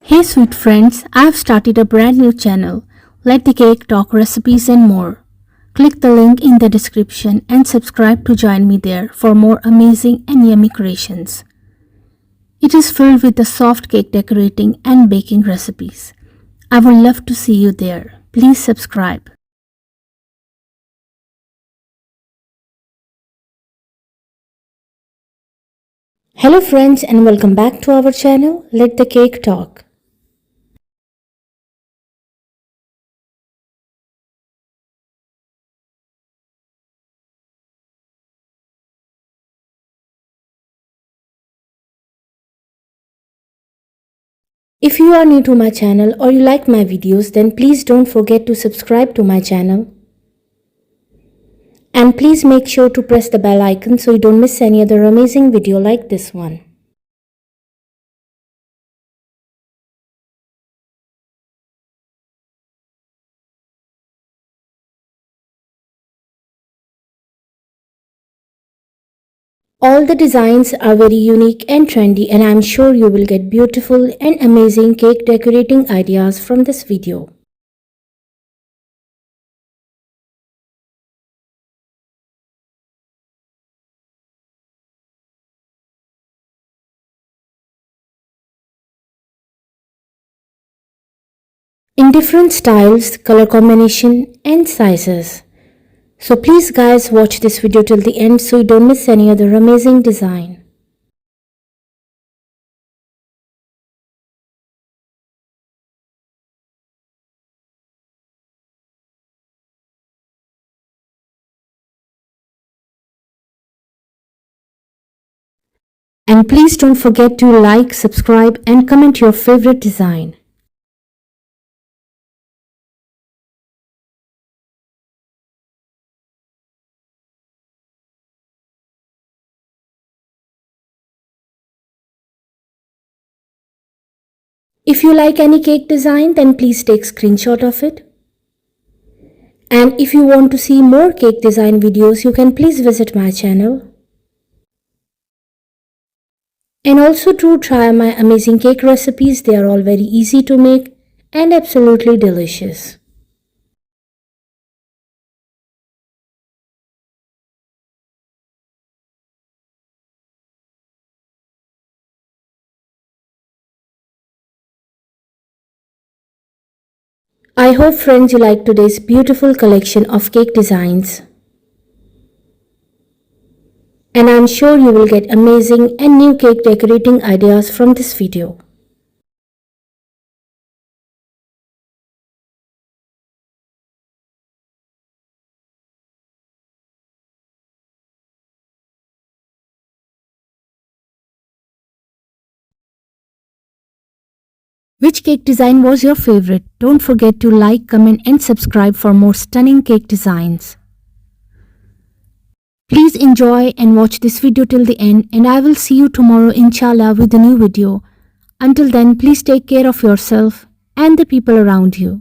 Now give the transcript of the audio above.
Hey sweet friends, I've started a brand new channel, Let the Cake Talk Recipes and more. Click the link in the description and subscribe to join me there for more amazing and yummy creations. It is filled with the soft cake decorating and baking recipes. I would love to see you there. Please subscribe. Hello friends and welcome back to our channel, Let the Cake Talk. If you are new to my channel or you like my videos, then please don't forget to subscribe to my channel. And please make sure to press the bell icon so you don't miss any other amazing video like this one. All the designs are very unique and trendy, and I'm sure you will get beautiful and amazing cake decorating ideas from this video. In different styles, color combination and sizes. So please guys watch this video till the end so you don't miss any other amazing design. And please don't forget to like, subscribe and comment your favorite design. If you like any cake design, then please take screenshot of it. And if you want to see more cake design videos, you can please visit my channel. And also do try my amazing cake recipes. They are all very easy to make and absolutely delicious. I hope friends you like today's beautiful collection of cake designs. And I'm sure you will get amazing and new cake decorating ideas from this video. Which cake design was your favorite? Don't forget to like, comment and subscribe for more stunning cake designs. Please enjoy and watch this video till the end, and I will see you tomorrow inshallah with a new video. Until then, please take care of yourself and the people around you.